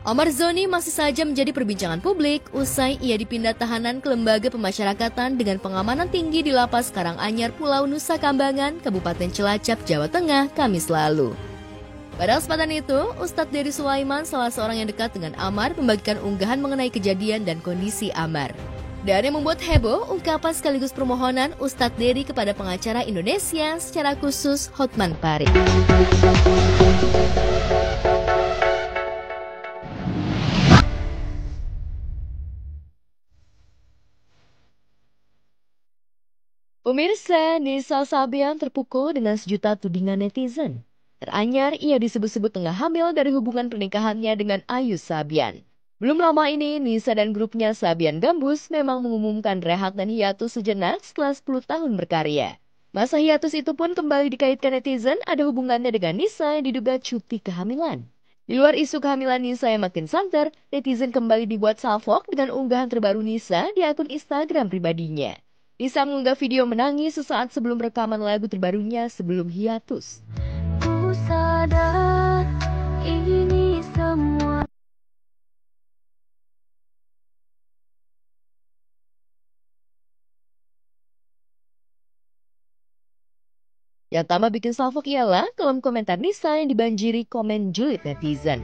Omar Zoni masih saja menjadi perbincangan publik usai ia dipindah tahanan ke lembaga pemasyarakatan dengan pengamanan tinggi di Lapas Karanganyar, Pulau Nusa Kambangan, Kabupaten Cilacap, Jawa Tengah, Kamis lalu. Pada kesempatan itu, Ustadz Dery Sulaiman, salah seorang yang dekat dengan Amar, membagikan unggahan mengenai kejadian dan kondisi Amar. Dan yang membuat heboh, ungkapan sekaligus permohonan Ustadz Dery kepada pengacara Indonesia, secara khusus Hotman Paris. Pemirsa, Nisa Sabian terpukul dengan sejuta tudingan netizen. Teranyar, ia disebut-sebut tengah hamil dari hubungan pernikahannya dengan Ayu Sabian. Belum lama ini, Nisa dan grupnya Sabian Gambus memang mengumumkan rehat dan hiatus sejenak setelah 10 tahun berkarya. Masa hiatus itu pun kembali dikaitkan netizen ada hubungannya dengan Nisa yang diduga cuti kehamilan. Di luar isu kehamilan Nisa yang makin santer, netizen kembali dibuat salfok dengan unggahan terbaru Nisa di akun Instagram pribadinya. Nisa mengunggah video menangis sesaat sebelum rekaman lagu terbarunya sebelum hiatus. Ku sadar ini semua. Yang tambah bikin salfok ialah kolom komentar Nisa yang dibanjiri komen julid netizen.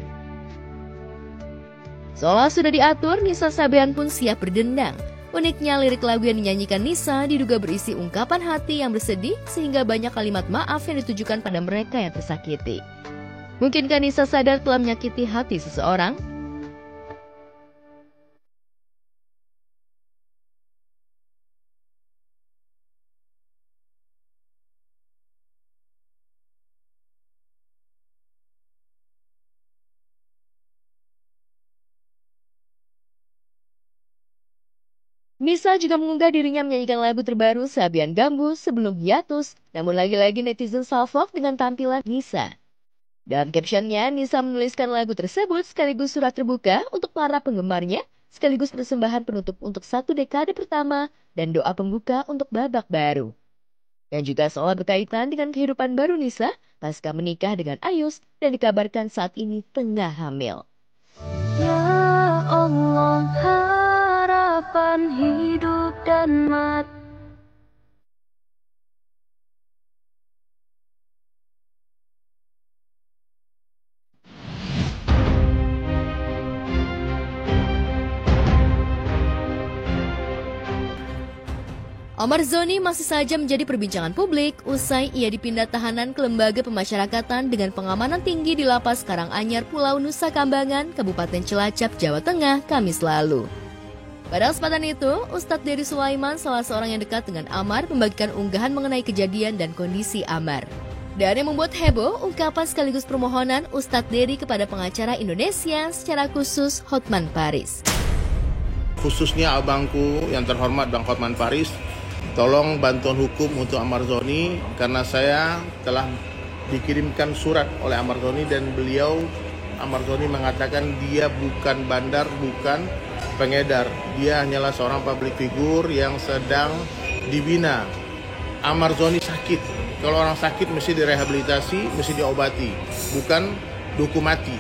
Seolah sudah diatur, Nisa Sabian pun siap berdendang. Uniknya, lirik lagu yang dinyanyikan Nisa diduga berisi ungkapan hati yang bersedih sehingga banyak kalimat maaf yang ditujukan pada mereka yang tersakiti. Mungkinkah Nisa sadar telah menyakiti hati seseorang? Nisa juga mengunggah dirinya menyanyikan lagu terbaru Sabian Gambus sebelum hiatus, namun lagi-lagi netizen salfok dengan tampilan Nisa. Dalam captionnya, Nisa menuliskan lagu tersebut sekaligus surat terbuka untuk para penggemarnya, sekaligus persembahan penutup untuk 1 dekade pertama dan doa pembuka untuk babak baru. Dan juga seolah berkaitan dengan kehidupan baru Nisa pasca menikah dengan Ayus dan dikabarkan saat ini tengah hamil. Ya Allah, harapan hidup dan mati. Omar Zoni masih saja menjadi perbincangan publik usai ia dipindah tahanan ke lembaga pemasyarakatan dengan pengamanan tinggi di Lapas Karanganyar, Pulau Nusa Kambangan, Kabupaten Cilacap, Jawa Tengah, Kamis lalu. Pada kesempatan itu, Ustadz Dery Sulaiman, salah seorang yang dekat dengan Amar, membagikan unggahan mengenai kejadian dan kondisi Amar. Dan yang membuat heboh, ungkapan sekaligus permohonan Ustadz Dery kepada pengacara Indonesia, secara khusus Hotman Paris. Khususnya abangku yang terhormat Bang Hotman Paris, tolong bantuan hukum untuk Amar Zoni karena saya telah dikirimkan surat oleh Amar Zoni dan Amar Zoni mengatakan dia bukan bandar, bukan pengedar. Dia hanyalah seorang public figure yang sedang dibina. Amar Zoni sakit. Kalau orang sakit mesti direhabilitasi, mesti diobati, bukan dihukum mati.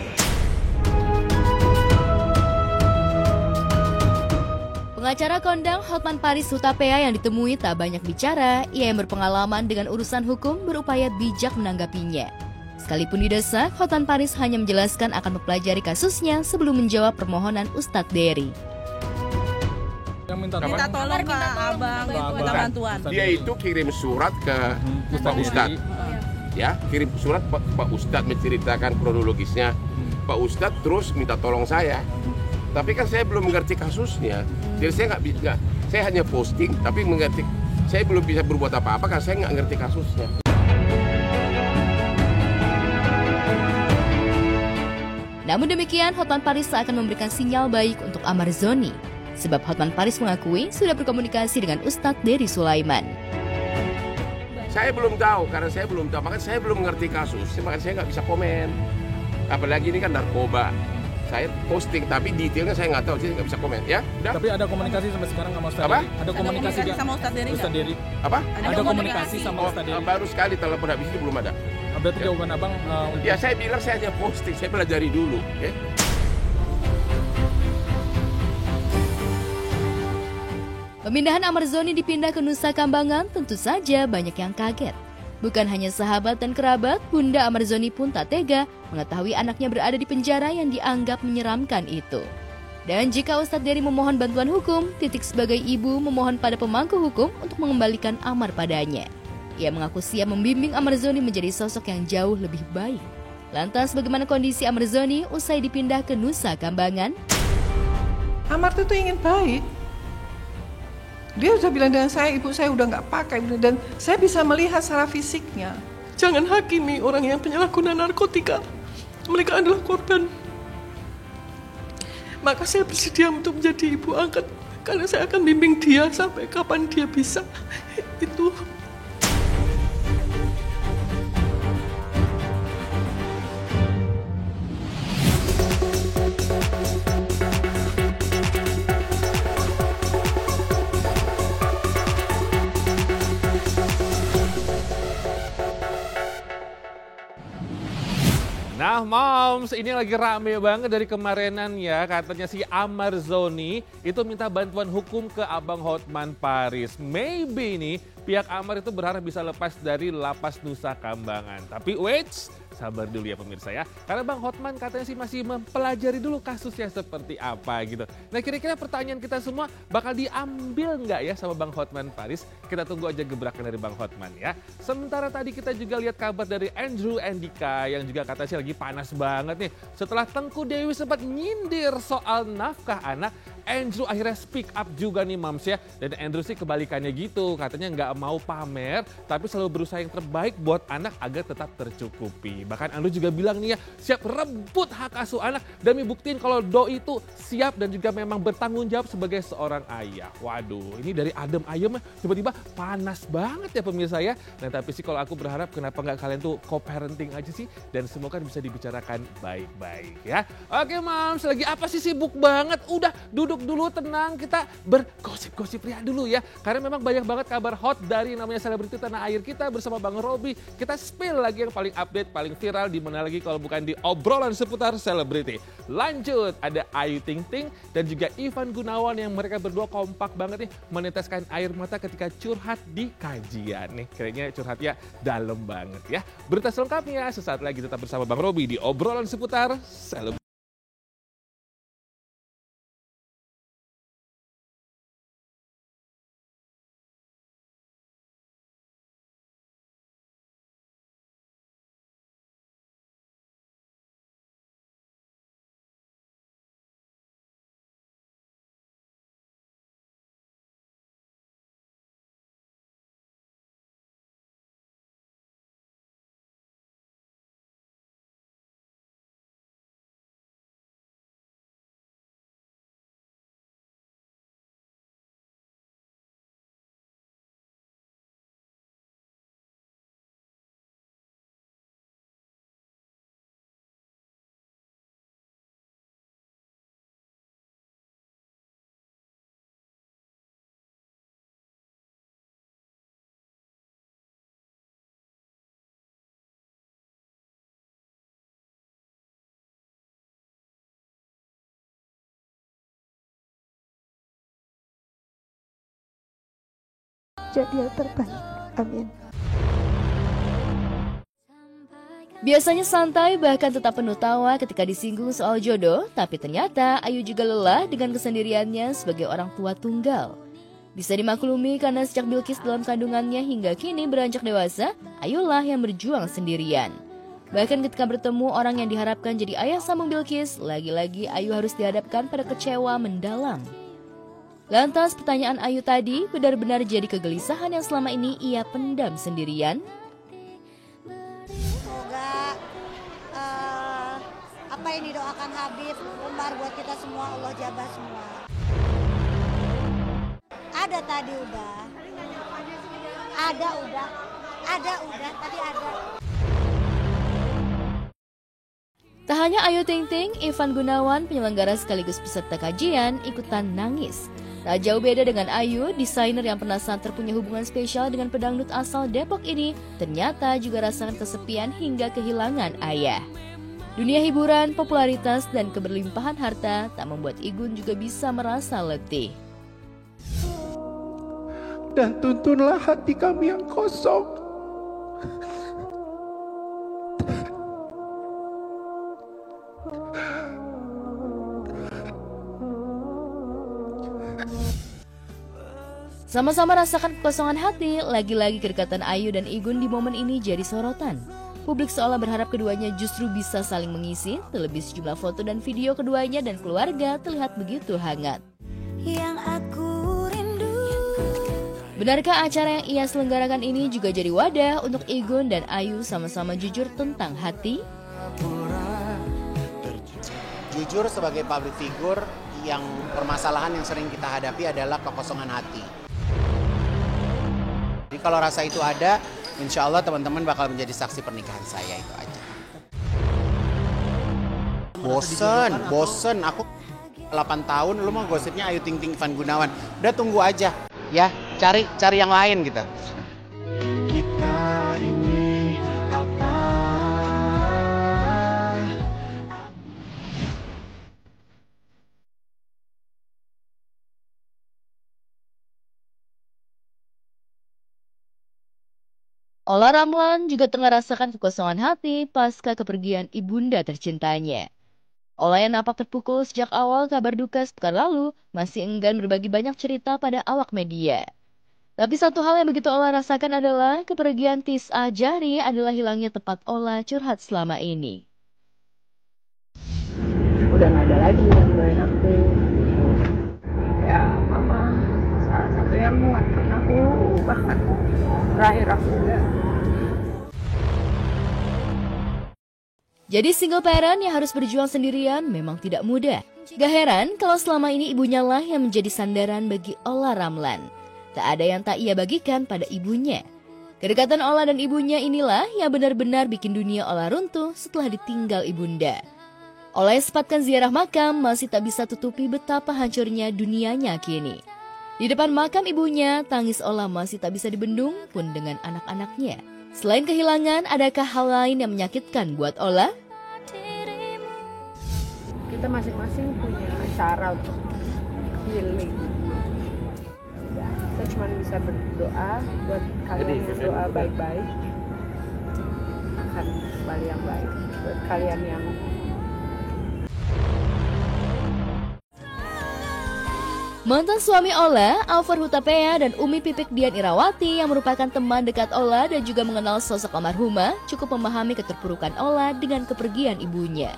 Pengacara kondang Hotman Paris Hutapea yang ditemui tak banyak bicara, ia yang berpengalaman dengan urusan hukum berupaya bijak menanggapinya. Sekalipun didesak, Hotman Paris hanya menjelaskan akan mempelajari kasusnya sebelum menjawab permohonan Ustadz Dery. Minta tolong ke abang, minta bantuan. Dia itu kirim surat ke Pak Ustadz, ya, kirim surat Pak Ustadz menceritakan kronologisnya. Pak Ustadz terus minta tolong saya. Tapi kan saya belum mengerti kasusnya, jadi saya nggak, saya hanya posting, tapi mengerti, saya belum bisa berbuat apa-apa karena saya nggak ngerti kasusnya. Namun demikian, Hotman Paris akan memberikan sinyal baik untuk Amar Zoni, sebab Hotman Paris mengakui sudah berkomunikasi dengan Ustadz Dery Sulaiman. Saya belum tahu, karena saya belum tahu, makanya saya belum mengerti kasus, makanya saya nggak bisa komen. Apalagi ini kan narkoba. Saya posting, tapi detailnya saya nggak tahu, jadi nggak bisa komen, ya. Udah? Tapi ada komunikasi sampai sekarang sama Ustadz Dery? Ada komunikasi sama Ustadz Dery? Apa? Ada komunikasi sama Ustadz Dery? Baru sekali telepon habis itu belum ada. Berarti jawaban abang? Ya saya bilang saya hanya posting, saya pelajari dulu. Ya. Pemindahan Amarzoni dipindah ke Nusa Kambangan tentu saja banyak yang kaget. Bukan hanya sahabat dan kerabat, Bunda Amarzoni pun tak tega mengetahui anaknya berada di penjara yang dianggap menyeramkan itu. Dan jika Ustadz Dery memohon bantuan hukum, Titik sebagai ibu memohon pada pemangku hukum untuk mengembalikan Amar padanya. Ia mengaku siap membimbing Amarzoni menjadi sosok yang jauh lebih baik. Lantas bagaimana kondisi Amarzoni usai dipindah ke Nusa Kambangan? Amar itu ingin baik. Dia sudah bilang dengan saya, ibu saya udah nggak pakai, dan saya bisa melihat secara fisiknya. Jangan hakimi orang yang penyalahguna narkotika. Mereka adalah korban. Maka saya bersedia untuk menjadi ibu angkat, karena saya akan bimbing dia sampai kapan dia bisa. Itu. Nah moms, ini lagi rame banget dari kemarinan ya. Katanya si Amarzoni itu minta bantuan hukum ke Abang Hotman Paris. Maybe nih pihak Amar itu berharap bisa lepas dari lapas Nusa Kambangan. Tapi wait, sabar dulu ya pemirsa ya. Karena Bang Hotman katanya sih masih mempelajari dulu kasusnya seperti apa gitu. Nah kira-kira pertanyaan kita semua bakal diambil nggak ya sama Bang Hotman Paris? Kita tunggu aja gebrakan dari Bang Hotman ya. Sementara tadi kita juga lihat kabar dari Andrew Andika yang juga katanya sih lagi panas banget nih. Setelah Tengku Dewi sempat nyindir soal nafkah anak, Andrew akhirnya speak up juga nih moms ya. Dan Andrew sih kebalikannya gitu, katanya nggak mau pamer tapi selalu berusaha yang terbaik buat anak agar tetap tercukupi. Bahkan Andrew juga bilang nih ya, siap rebut hak asuh anak demi buktiin kalau Doi itu siap dan juga memang bertanggung jawab sebagai seorang ayah. Waduh, ini dari adem ayem tiba-tiba panas banget ya pemirsa ya. Nah tapi sih kalau aku berharap kenapa nggak kalian tuh co-parenting aja sih, dan semoga bisa dibicarakan baik-baik ya. Oke moms, lagi apa sih sibuk banget? Udah duduk dulu tenang, kita bergosip-gosip ria dulu ya. Karena memang banyak banget kabar hot dari namanya selebriti tanah air kita bersama Bang Robi. Kita spill lagi yang paling update, paling viral, di mana lagi kalau bukan di obrolan seputar selebriti. Lanjut, ada Ayu Ting Ting dan juga Ivan Gunawan yang mereka berdua kompak banget nih meneteskan air mata ketika curhat di kajian nih. Kayaknya curhatnya dalam banget ya. Berita selengkapnya sesaat lagi, tetap bersama Bang Robi di obrolan seputar selebriti. Jadi yang terbaik, amin. Biasanya santai bahkan tetap penuh tawa ketika disinggung soal jodoh, tapi ternyata Ayu juga lelah dengan kesendiriannya sebagai orang tua tunggal. Bisa dimaklumi karena sejak Bilkis dalam kandungannya hingga kini beranjak dewasa, Ayulah yang berjuang sendirian. Bahkan ketika bertemu orang yang diharapkan jadi ayah sambung Bilkis, lagi-lagi Ayu harus dihadapkan pada kecewa mendalam. Lantas pertanyaan Ayu tadi benar-benar jadi kegelisahan yang selama ini ia pendam sendirian? Semoga apa yang didoakan Habib Umar buat kita semua Allah jabah semua. Ada tadi udah. Ada udah. Tadi ada. Tak hanya Ayu Ting Ting, Ivan Gunawan, penyelenggara sekaligus peserta kajian, ikutan nangis. Tak jauh beda dengan Ayu, desainer yang pernah santer punya hubungan spesial dengan pedangdut asal Depok ini ternyata juga rasakan kesepian hingga kehilangan ayah. Dunia hiburan, popularitas, dan keberlimpahan harta tak membuat Igun juga bisa merasa letih. dan tuntunlah hati kami yang kosong. Sama-sama rasakan kekosongan hati, lagi-lagi kedekatan Ayu dan Igun di momen ini jadi sorotan. Publik seolah berharap keduanya justru bisa saling mengisi, terlebih sejumlah foto dan video keduanya dan keluarga terlihat begitu hangat. Yang aku rindu. Benarkah acara yang ia selenggarakan ini juga jadi wadah untuk Igun dan Ayu sama-sama jujur tentang hati? Jujur sebagai public figure, yang permasalahan yang sering kita hadapi adalah kekosongan hati. Jadi kalau rasa itu ada, insya Allah teman-teman bakal menjadi saksi pernikahan saya, itu aja. Bosen. Aku 8 tahun, lu mau gosipnya Ayu Ting Ting Ivan Gunawan. Udah tunggu aja, ya. Cari yang lain gitu. Kita ini apa? Ola Ramlan juga tengah rasakan kekosongan hati pasca kepergian ibunda tercintanya. Ola yang nampak terpukul sejak awal kabar duka sepekan lalu masih enggan berbagi banyak cerita pada awak media. Tapi satu hal yang begitu Ola rasakan adalah kepergian Tis'a Jahri adalah hilangnya tempat Ola curhat selama ini. Udah gak ada lagi yang doain aku. Ya mama salah satu yang menguatkan aku, bahkan terakhir aku. Jadi single parent yang harus berjuang sendirian memang tidak mudah. Gak heran kalau selama ini ibunya lah yang menjadi sandaran bagi Ola Ramlan. Tak ada yang tak ia bagikan pada ibunya. Kedekatan Ola dan ibunya inilah yang benar-benar bikin dunia Ola runtuh setelah ditinggal ibunda. Ola yang sempatkan ziarah makam masih tak bisa tutupi betapa hancurnya dunianya kini. Di depan makam ibunya, tangis Ola masih tak bisa dibendung pun dengan anak-anaknya. Selain kehilangan, adakah hal lain yang menyakitkan buat Ola? Kita masing-masing punya cara untuk healing. Kita cuma bisa berdoa buat kalian yang doa baik-baik, akan kembali yang baik. Buat kalian yang Mantan suami Ola, Alvar Hutapea dan Umi Pipik Dian Irawati yang merupakan teman dekat Ola dan juga mengenal sosok almarhumah cukup memahami keterpurukan Ola dengan kepergian ibunya.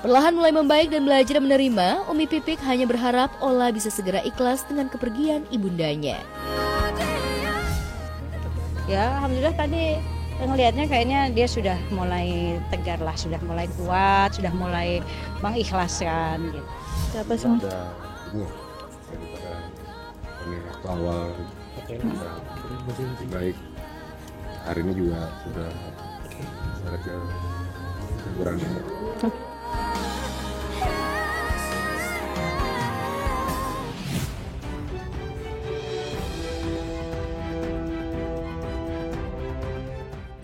Perlahan mulai membaik dan belajar menerima, Umi Pipik hanya berharap Ola bisa segera ikhlas dengan kepergian ibundanya. Ya, alhamdulillah tadi ngelihatnya kayaknya dia sudah mulai tegar lah, sudah mulai kuat, sudah mulai mengikhlaskan gitu. siapa sih? Daripada waktu awal baik, hari ini juga sudah ada kekurangan.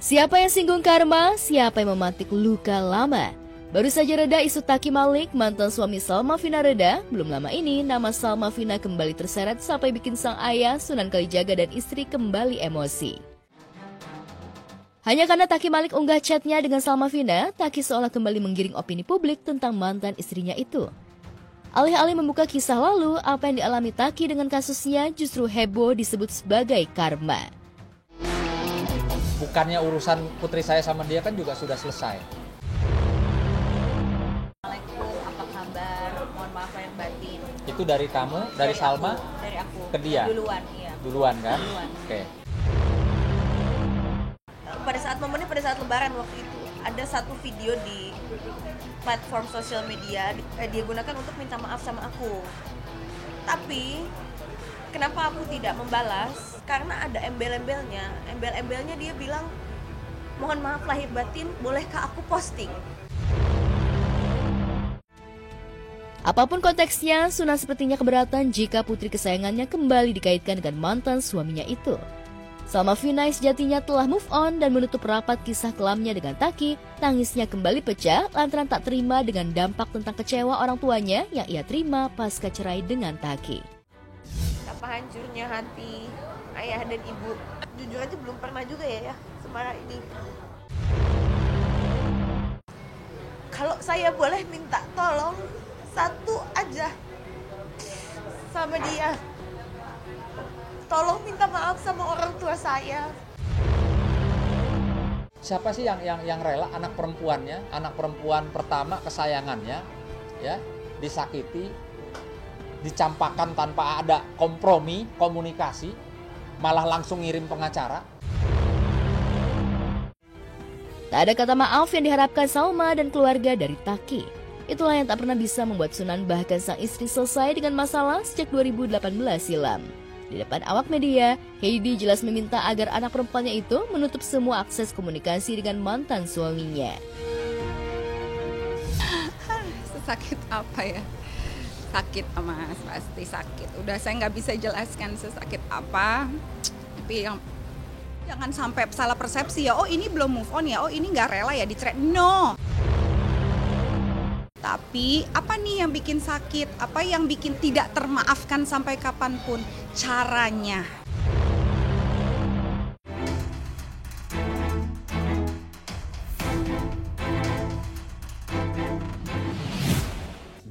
Siapa yang singgung karma, siapa yang memantik luka lama. Baru saja reda isu Taki Malik, mantan suami Salma Vina reda, belum lama ini nama Salma Vina kembali terseret sampai bikin sang ayah, Sunan Kalijaga dan istri kembali emosi. Hanya karena Taki Malik unggah chatnya dengan Salma Vina, Taki seolah kembali menggiring opini publik tentang mantan istrinya itu. Alih-alih membuka kisah lalu, apa yang dialami Taki dengan kasusnya justru heboh disebut sebagai karma. Bukannya urusan putri saya sama dia kan juga sudah selesai. Apa kabar? Mohon maaf lahir batin. Itu dari kamu, dari Salma? Dari aku. Ke dia? Duluan, iya. Duluan kan? Duluan. Oke. Pada saat momennya pada saat lebaran waktu itu ada satu video di platform sosial media dia gunakan untuk minta maaf sama aku. Tapi kenapa aku tidak membalas? Karena ada embel-embelnya. Embel-embelnya dia bilang, mohon maaf lahir batin, bolehkah aku posting? Apapun konteksnya, Sunan sepertinya keberatan jika putri kesayangannya kembali dikaitkan dengan mantan suaminya itu. Salma Vina sejatinya telah move on dan menutup rapat kisah kelamnya dengan Taki, tangisnya kembali pecah lantaran tak terima dengan dampak tentang kecewa orang tuanya yang ia terima pasca cerai dengan Taki. Apa hancurnya hati ayah dan ibu. Jujur aja belum pernah juga ya semarah ini. Kalau saya boleh minta tolong satu aja sama dia, tolong minta maaf sama orang tua saya. Siapa sih yang rela anak perempuan pertama kesayangannya, ya, disakiti, dicampakkan tanpa ada kompromi, komunikasi, malah langsung ngirim pengacara. Tak ada kata maaf yang diharapkan Salma dan keluarga dari Taki. Itulah yang tak pernah bisa membuat Sunan bahkan sang istri selesai dengan masalah sejak 2018 silam. Di depan awak media, Heidi jelas meminta agar anak perempuannya itu menutup semua akses komunikasi dengan mantan suaminya. Sesakit apa ya? Sakit, Mas, pasti sakit. Udah saya nggak bisa jelaskan sesakit apa. Tapi yang jangan sampai salah persepsi ya. Oh ini belum move on ya. Oh ini nggak rela ya dicerai. No. Tapi apa nih yang bikin sakit? Apa yang bikin tidak termaafkan sampai kapanpun? Caranya.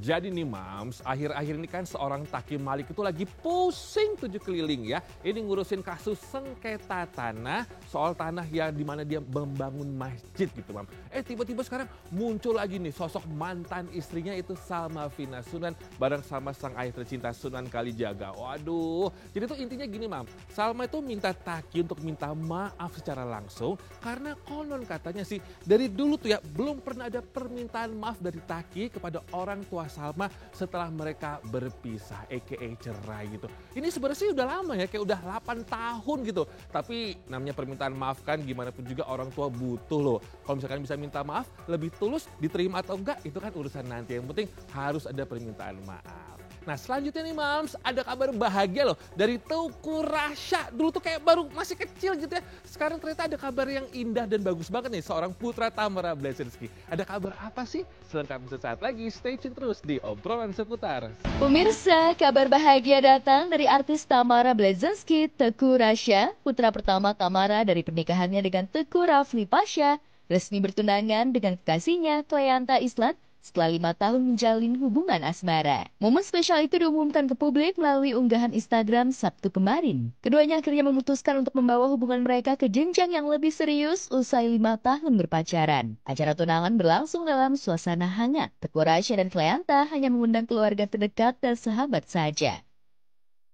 Jadi nih Mams, akhir-akhir ini kan seorang Taki Malik itu lagi pusing 7 keliling ya. Ini ngurusin kasus sengketa tanah, soal tanah yang dimana dia membangun masjid gitu Mams. Tiba-tiba sekarang muncul lagi nih sosok mantan istrinya itu Salma Vina Sunan bareng sama sang ayah tercinta Sunan Kalijaga. Waduh, jadi tuh intinya gini Mams, Salma itu minta Taki untuk minta maaf secara langsung karena konon katanya sih dari dulu tuh ya belum pernah ada permintaan maaf dari Taki kepada orang tua Salma setelah mereka berpisah, aka cerai gitu. Ini sebenarnya sih udah lama ya, kayak udah 8 tahun gitu. Tapi namanya permintaan maaf kan gimana pun juga orang tua butuh loh. Kalau misalkan bisa minta maaf, lebih tulus, diterima atau enggak, itu kan urusan nanti. Yang penting harus ada permintaan maaf. Nah selanjutnya nih Mams, ada kabar bahagia loh dari Teuku Rasya. Dulu tuh kayak baru masih kecil gitu ya. Sekarang ternyata ada kabar yang indah dan bagus banget nih. Seorang putra Tamara Blazensky. Ada kabar apa sih? Selengkapnya sesaat lagi, stay tune terus di Obrolan Seputar. Pemirsa, kabar bahagia datang dari artis Tamara Blazensky, Teuku Rasya. Putra pertama Tamara dari pernikahannya dengan Teuku Rafli Pasha. Resmi bertunangan dengan kekasihnya Cleanta Islat setelah 5 tahun menjalin hubungan asmara. Momen spesial itu diumumkan ke publik melalui unggahan Instagram Sabtu kemarin. Keduanya akhirnya memutuskan untuk membawa hubungan mereka ke jenjang yang lebih serius usai 5 tahun berpacaran. Acara tunangan berlangsung dalam suasana hangat. Teuku Rasya dan Cleanta hanya mengundang keluarga terdekat dan sahabat saja.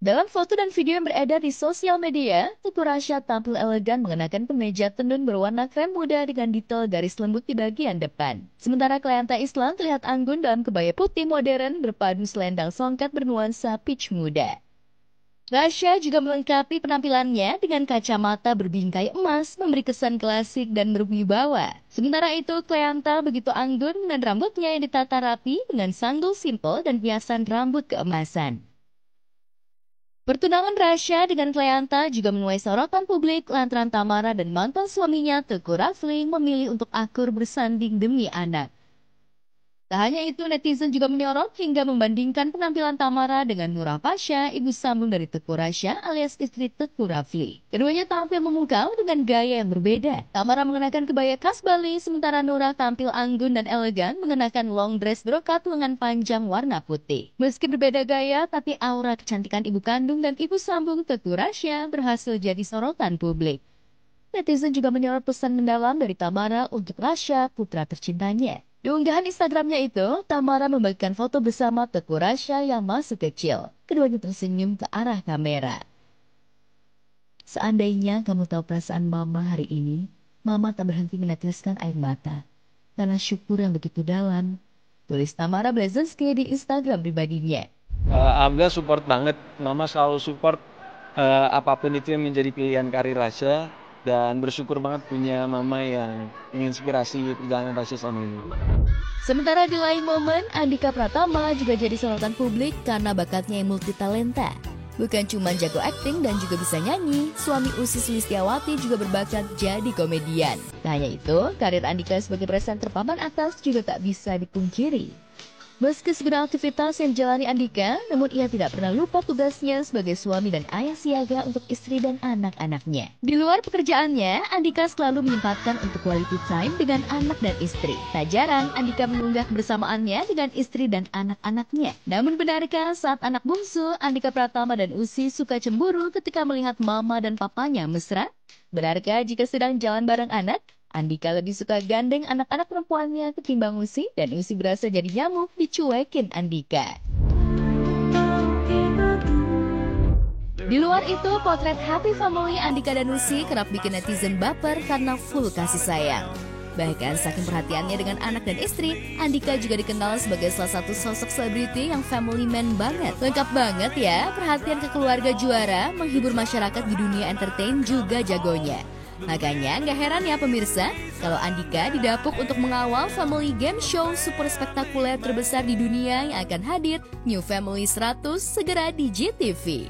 Dalam foto dan video yang beredar di sosial media, Teuku Rasya tampil elegan mengenakan kemeja tenun berwarna krem muda dengan detail garis lembut di bagian depan. Sementara Cleanta Islat terlihat anggun dalam kebaya putih modern berpadu selendang songket bernuansa peach muda. Rasya juga melengkapi penampilannya dengan kacamata berbingkai emas, memberi kesan klasik dan berwibawa. Sementara itu, Cleanta begitu anggun dengan rambutnya yang ditata rapi dengan sanggul simpel dan hiasan rambut keemasan. Pertunangan Rasya dengan Cleanta juga menuai sorotan publik lantaran Tamara dan mantan suaminya Teuku Rafli memilih untuk akur bersanding demi anak. Tak hanya itu, netizen juga menyorot hingga membandingkan penampilan Tamara dengan Nurah Pasha, ibu sambung dari Teuku Rasya alias istri Teuku Rafli. Keduanya tampil memukau dengan gaya yang berbeda. Tamara mengenakan kebaya khas Bali, sementara Nurah tampil anggun dan elegan mengenakan long dress brokat lengan panjang warna putih. Meski berbeda gaya, tapi aura kecantikan ibu kandung dan ibu sambung Teuku Rasya berhasil jadi sorotan publik. Netizen juga menyorot pesan mendalam dari Tamara untuk Rasya, putra tercintanya. Di unggahan Instagramnya itu, Tamara membagikan foto bersama Teuku Rasya yang masih kecil. Keduanya tersenyum ke arah kamera. Seandainya kamu tahu perasaan Mama hari ini, Mama tak berhenti meneteskan air mata. Karena syukur yang begitu dalam, tulis Tamara Blazensky di Instagram pribadinya. Alhamdulillah support banget. Mama selalu support apapun itu yang menjadi pilihan karir Rasya. Dan bersyukur banget punya mama yang menginspirasi perjalanan Rasya selama ini. Sementara di lain momen, Andika Pratama juga jadi sorotan publik karena bakatnya yang multitalenta. Bukan cuma jago akting dan juga bisa nyanyi, suami Ussy Sulistyawati juga berbakat jadi komedian. Tak hanya itu, karir Andika sebagai presenter papan atas juga tak bisa dipungkiri. Meski segala aktivitas yang dijalani Andika, namun ia tidak pernah lupa tugasnya sebagai suami dan ayah siaga untuk istri dan anak-anaknya. Di luar pekerjaannya, Andika selalu menyempatkan untuk quality time dengan anak dan istri. Tak jarang Andika mengunggah kebersamaannya dengan istri dan anak-anaknya. Namun benarkah saat anak bungsu, Andika Pratama dan Usi suka cemburu ketika melihat mama dan papanya mesra? Benarkah jika sedang jalan bareng anak, Andika lebih suka gandeng anak-anak perempuannya ketimbang Usi, dan Usi berasa jadi nyamuk dicuekin Andika. Di luar itu, potret happy family Andika dan Usi kerap bikin netizen baper karena full kasih sayang. Bahkan saking perhatiannya dengan anak dan istri, Andika juga dikenal sebagai salah satu sosok selebriti yang family man banget. Lengkap banget ya, perhatian ke keluarga juara, menghibur masyarakat di dunia entertain juga jagonya. Makanya nggak heran ya pemirsa, kalau Andika didapuk untuk mengawal family game show super spektakuler terbesar di dunia yang akan hadir New Family 100 segera di GTV.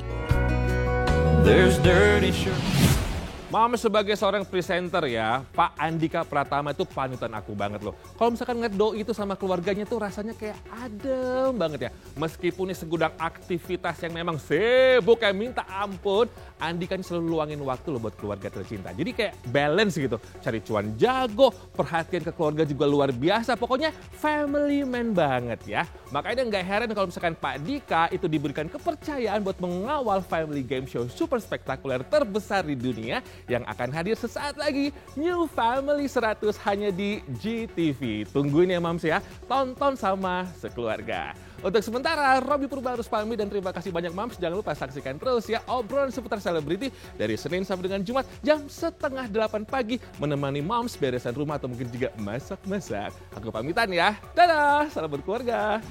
Mama sebagai seorang presenter ya, Pak Andika Pratama itu panutan aku banget loh. Kalau misalkan ngeliat Doi itu sama keluarganya tuh rasanya kayak adem banget ya. Meskipun ini segudang aktivitas yang memang sibuk kayak minta ampun, Andika ini selalu luangin waktu loh buat keluarga tercinta. Jadi kayak balance gitu, cari cuan jago, perhatian ke keluarga juga luar biasa. Pokoknya family man banget ya. Makanya nggak heran kalau misalkan Pak Dika itu diberikan kepercayaan buat mengawal family game show super spektakuler terbesar di dunia yang akan hadir sesaat lagi, New Family 100 hanya di GTV. Tungguin ya Mams ya, tonton sama sekeluarga. Untuk sementara, Robby Purba harus pamit dan terima kasih banyak Mams. Jangan lupa saksikan terus ya obrolan seputar selebriti dari Senin sampai dengan Jumat jam 7:30 pagi menemani Mams beresan rumah atau mungkin juga masak-masak. Aku pamitan ya, dadah, salam berkeluarga.